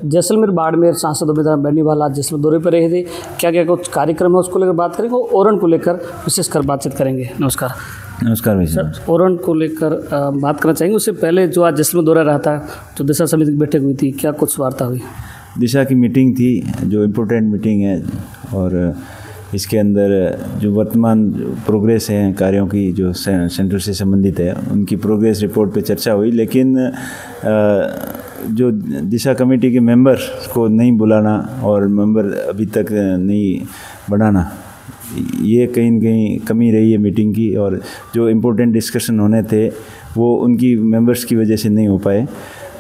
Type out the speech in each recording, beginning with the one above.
जैसलमेर बाड़मेर सांसद उम्मीदवार बेनीवाल आज जैसलमेर दौरे पर रहे थे, क्या क्या कुछ कार्यक्रम है उसको लेकर बात करेंगे और ओरन को लेकर विशेषकर बातचीत करेंगे। नमस्कार। नमस्कार भाई सर, ओरन को लेकर बात करना चाहेंगे। उससे पहले जो आज जैसलमेर दौरा रहा था, जो दिशा समिति की बैठक हुई थी, क्या कुछ वार्ता हुई? दिशा की मीटिंग थी जो इम्पोर्टेंट मीटिंग है और इसके अंदर जो वर्तमान प्रोग्रेस है कार्यों की जो सेंटर से संबंधित है उनकी प्रोग्रेस रिपोर्ट पे चर्चा हुई। लेकिन जो दिशा कमेटी के मेंबर को नहीं बुलाना और मेंबर अभी तक नहीं बढ़ाना, ये कहीं न कहीं कमी रही है मीटिंग की। और जो इम्पोर्टेंट डिस्कशन होने थे वो उनकी मेंबर्स की वजह से नहीं हो पाए।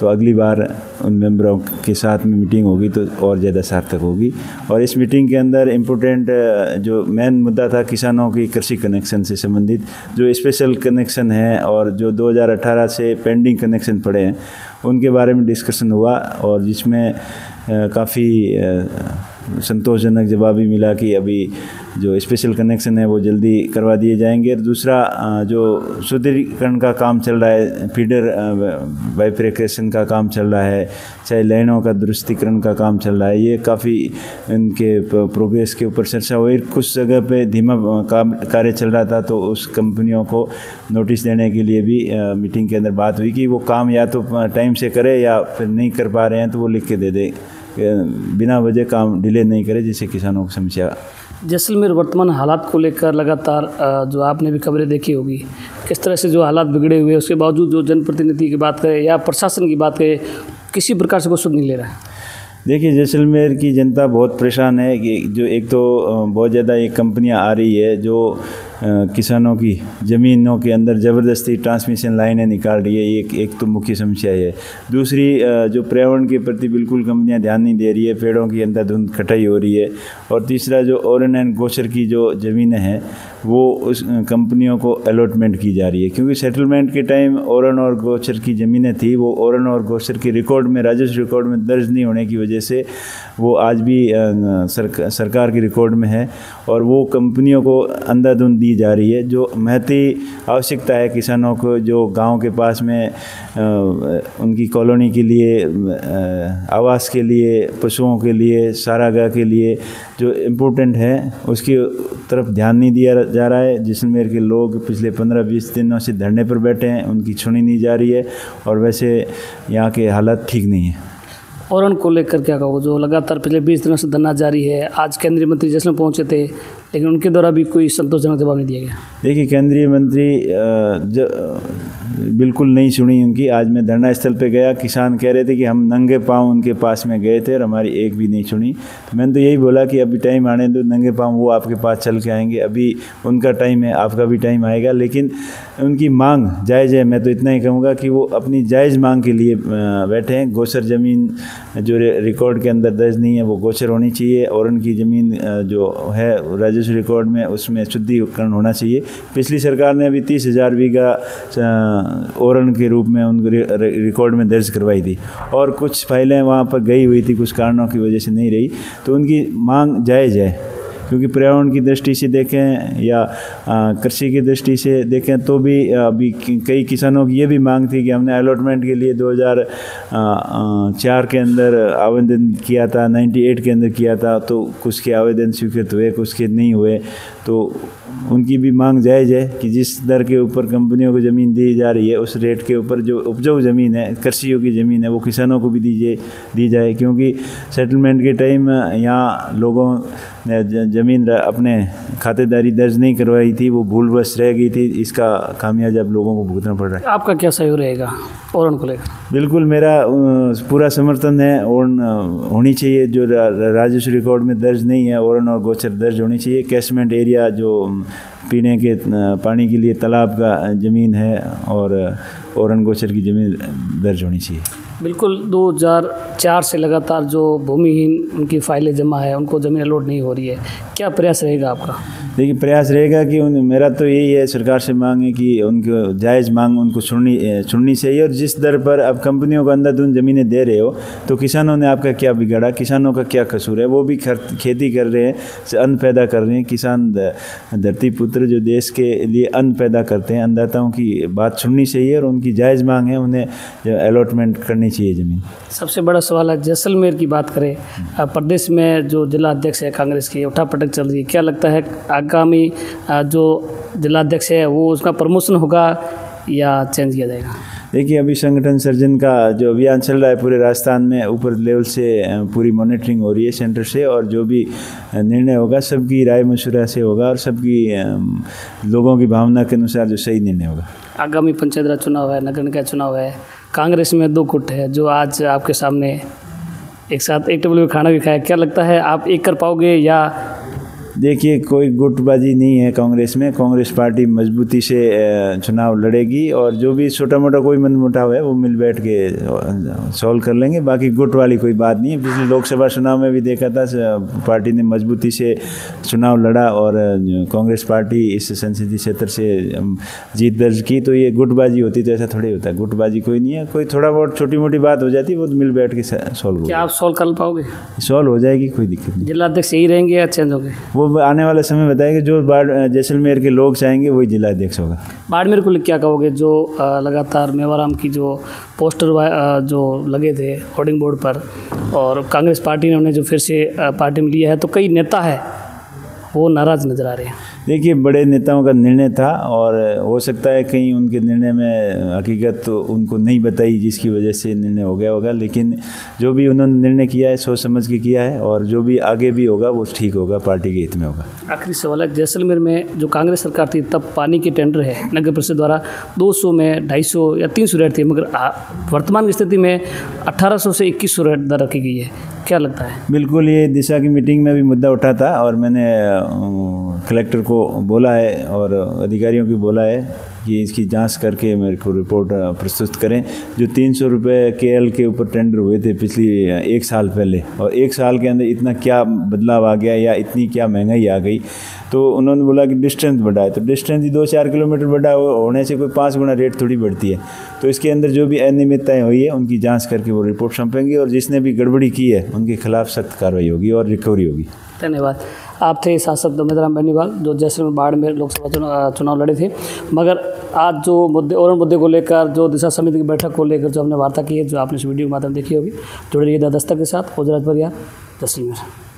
तो अगली बार उन मेंबरों के साथ में मीटिंग होगी तो और ज़्यादा सार्थक होगी। और इस मीटिंग के अंदर इम्पोर्टेंट जो मेन मुद्दा था किसानों की कृषि कनेक्शन से संबंधित जो स्पेशल कनेक्शन है और जो 2018 से पेंडिंग कनेक्शन पड़े हैं उनके बारे में डिस्कशन हुआ और जिसमें काफ़ी संतोषजनक जवाब भी मिला कि अभी जो स्पेशल कनेक्शन है वो जल्दी करवा दिए जाएंगे। दूसरा जो सुदृढ़ीकरण का काम चल रहा है, फीडर बाइफरकेशन का काम चल रहा है, चाहे लाइनों का दुरुस्तीकरण का काम चल रहा है, ये काफ़ी इनके प्रोग्रेस के ऊपर चर्चा हुई। कुछ जगह पे धीमा कार्य चल रहा था तो उस कंपनियों को नोटिस देने के लिए भी मीटिंग के अंदर बात हुई कि वो काम या तो टाइम से करे या फिर नहीं कर पा रहे हैं तो वो लिख के दे दे, बिना वजह काम डिले नहीं करे, जिससे किसानों को समस्या। जैसलमेर वर्तमान हालात को लेकर लगातार जो आपने भी खबरें देखी होगी, किस तरह से जो हालात बिगड़े हुए, उसके बावजूद जो जनप्रतिनिधि की बात करें या प्रशासन की बात करें, किसी प्रकार से कोई सुध नहीं ले रहा है। देखिए, जैसलमेर की जनता बहुत परेशान है कि जो एक तो बहुत ज़्यादा ये कंपनियां आ रही है जो किसानों की ज़मीनों के अंदर ज़बरदस्ती ट्रांसमिशन लाइनें निकाल रही है। एक तो मुख्य समस्या है। दूसरी जो पर्यावरण के प्रति बिल्कुल कंपनियां ध्यान नहीं दे रही है, पेड़ों की अंधाधुंध कटाई हो रही है। और तीसरा जो ओरन एंड गोचर की जो ज़मीनें हैं वो उस कंपनियों को अलॉटमेंट की जा रही है, क्योंकि सेटलमेंट के टाइम ओरन और गोचर की ज़मीनें थी, वो ओरन और गोचर के रिकॉर्ड में, राजस्व रिकॉर्ड में दर्ज नहीं होने की वजह से वो आज भी सरकार के रिकॉर्ड में है और वो कंपनियों को अंधाधुंध दी जा रही है। जो महती आवश्यकता है किसानों को, जो गांव के पास में उनकी कॉलोनी के लिए, आवास के लिए, पशुओं के लिए, चारागाह के लिए जो इम्पोर्टेंट है उसकी तरफ ध्यान नहीं दिया जा रहा है। जैसलमेर के लोग पिछले 15-20 दिनों से धरने पर बैठे हैं, उनकी सुनी नहीं जा रही है और वैसे यहाँ के हालात ठीक नहीं है। ओरन को लेकर क्या कहो, जो लगातार पिछले 20 दिनों से धरना जारी है, आज केंद्रीय मंत्री जैसलमेर पहुंचे थे लेकिन उनके द्वारा भी कोई संतोषजनक जवाब नहीं दिया गया। देखिए, केंद्रीय मंत्री बिल्कुल नहीं सुनी उनकी। आज मैं धरना स्थल पे गया, किसान कह रहे थे कि हम नंगे पांव उनके पास में गए थे और हमारी एक भी नहीं सुनी। तो मैंने तो यही बोला कि अभी टाइम आने दो, नंगे पांव वो आपके पास चल के आएंगे। अभी उनका टाइम है, आपका भी टाइम आएगा, लेकिन उनकी मांग जायज़ है। मैं तो इतना ही कहूँगा कि वो अपनी जायज़ मांग के लिए बैठे हैं। गोचर ज़मीन जो रिकॉर्ड के अंदर दर्ज नहीं है वो गोचर होनी चाहिए और उनकी ज़मीन जो है राजस्व रिकॉर्ड में उसमें शुद्धिकरण होना चाहिए। पिछली सरकार ने अभी 30,000 बीघा ओरन के रूप में उनको रिकॉर्ड में दर्ज करवाई थी और कुछ फाइलें वहाँ पर गई हुई थी, कुछ कारणों की वजह से नहीं रही। तो उनकी मांग जायज़ है, क्योंकि पर्यावरण की दृष्टि से देखें या कृषि की दृष्टि से देखें तो भी अभी कई किसानों की ये भी मांग थी कि हमने अलॉटमेंट के लिए 2004 के अंदर आवेदन किया था, 98 के अंदर किया था, तो कुछ के आवेदन स्वीकृत हुए, कुछ के नहीं हुए। तो उनकी भी मांग जायज़ है कि जिस दर के ऊपर कंपनियों को ज़मीन दी जा रही है उस रेट के ऊपर जो उपजाऊ ज़मीन है, कृषियों की ज़मीन है, वो किसानों को भी दी जाए। क्योंकि सेटलमेंट के टाइम यहाँ लोगों ने ज़मीन अपने खातेदारी दर्ज नहीं करवाई थी, वो भूलवश रह गई थी। इसका खामियाजा अब लोगों को भुगतना पड़ रहा है। आपका क्या सहयोग रहेगा ओरन को लेकर? बिल्कुल मेरा पूरा समर्थन है। ओरन होनी चाहिए, जो राजस्व रिकॉर्ड में दर्ज नहीं है ओरन और गोचर दर्ज होनी चाहिए। कैशमेंट एरिया जो पीने के पानी के लिए तालाब का ज़मीन है और ओरन गोचर की ज़मीन दर्ज होनी चाहिए। बिल्कुल, 2004 से लगातार जो भूमिहीन उनकी फाइलें जमा है, उनको ज़मीन अलॉट नहीं हो रही है, क्या प्रयास रहेगा आपका? देखिए, प्रयास रहेगा कि मेरा तो यही है, सरकार से मांग है कि उनको जायज़ मांग उनको सुननी चाहिए। और जिस दर पर अब कंपनियों को अंधाधुंध ज़मीनें दे रहे हो, तो किसानों ने आपका क्या बिगाड़ा, किसानों का क्या कसूर है? वो भी खेती कर रहे हैं, अन्न पैदा कर रहे हैं। किसान धरती पुत्र जो देश के लिए अन्न पैदा करते हैं, अन्नदाताओं की बात सुननी चाहिए और उनकी जायज़ मांग है, उन्हें अलॉटमेंट करनी चाहिए ज़मीन। सबसे बड़ा सवाल है, जैसलमेर की बात करें, प्रदेश में जो जिला अध्यक्ष है कांग्रेस की, उठापटक चल रही है, क्या लगता है आगामी जो जिलाध्यक्ष है वो उसका प्रमोशन होगा या चेंज किया जाएगा? देखिए, अभी संगठन सर्जन का जो अभियान चल रहा है पूरे राजस्थान में, ऊपर लेवल से पूरी मॉनिटरिंग हो रही है सेंटर से, और जो भी निर्णय होगा सबकी राय मशवरा से होगा और सबकी लोगों की भावना के अनुसार जो सही निर्णय होगा। आगामी पंचायत राज चुनाव है, नगर निकाय चुनाव है, कांग्रेस में दो गुट है जो आज आपके सामने एक साथ एक टेबल पे खाना भी खाया, क्या लगता है आप एक कर पाओगे या? देखिए, कोई गुटबाजी नहीं है कांग्रेस में। कांग्रेस पार्टी मजबूती से चुनाव लड़ेगी और जो भी छोटा मोटा कोई मनमुटाव है वो मिल बैठ के सॉल्व कर लेंगे। बाकी गुट वाली कोई बात नहीं है। पिछले लोकसभा चुनाव में भी देखा था, पार्टी ने मजबूती से चुनाव लड़ा और कांग्रेस पार्टी इस संसदीय क्षेत्र से जीत दर्ज की। तो ये गुटबाजी होती तो ऐसा थोड़ी होता है। गुटबाजी कोई नहीं है। कोई थोड़ा बहुत छोटी मोटी बात हो जाती है वो तो मिल बैठ के सॉल्व हो। क्या आप सॉल्व कर पाओगे? सॉल्व हो जाएगी, कोई दिक्कत नहीं। जिलाध्यक्ष यही रहेंगे या चेंज होंगे? वो आने वाला समय बताएगा। जो जैसलमेर के लोग चाहेंगे वही जिलाध्यक्ष होगा। बाड़मेर को क्या कहोगे, जो लगातार मेवाराम की जो पोस्टर जो लगे थे होर्डिंग बोर्ड पर और कांग्रेस पार्टी ने उन्हें जो फिर से पार्टी में लिया है, तो कई नेता है वो नाराज़ नज़र आ रहे हैं? देखिए, बड़े नेताओं का निर्णय था और हो सकता है कहीं उनके निर्णय में हकीकत तो उनको नहीं बताई जिसकी वजह से निर्णय हो गया होगा। लेकिन जो भी उन्होंने निर्णय किया है सोच समझ के किया है और जो भी आगे भी होगा वो ठीक होगा, पार्टी के हित में होगा। आखिरी सवाल है, जैसलमेर में जो कांग्रेस सरकार थी तब पानी के टेंडर है नगर परिषद द्वारा 200 में 250 या 300 रेट थी, मगर वर्तमान की स्थिति में 1800 से 2100 रेट दर रखी गई है, क्या लगता है? बिल्कुल, ये दिशा की मीटिंग में भी मुद्दा उठा था और मैंने कलेक्टर को बोला है और अधिकारियों को बोला है कि इसकी जांच करके मेरे को रिपोर्ट प्रस्तुत करें। जो 300 रुपये KL के ऊपर टेंडर हुए थे पिछली 1 साल पहले, और 1 साल के अंदर इतना क्या बदलाव आ गया या इतनी क्या महंगाई आ गई, तो उन्होंने बोला कि डिस्टेंस बढ़ा है। तो डिस्टेंस ही 2-4 किलोमीटर बढ़ा होने से कोई 5 गुना रेट थोड़ी बढ़ती है। तो इसके अंदर जो भी अनियमितताएँ हुई है उनकी जाँच करके वो रिपोर्ट सौंपेंगे और जिसने भी गड़बड़ी की है उनके खिलाफ सख्त कार्रवाई होगी और रिकवरी होगी। धन्यवाद। आप थे सांसद दमितराम बेनीवाल जो जैसलमेर बाड़मेर लोकसभा चुनाव लड़े थे, मगर आज जो मुद्दे को लेकर, जो दिशा समिति की बैठक को लेकर जो हमने वार्ता की है, जो आपने इस वीडियो के माध्यम देखी होगी, जुड़े रहिए द दस्तक के साथ। गुजरात पर यार, जैसलमेर।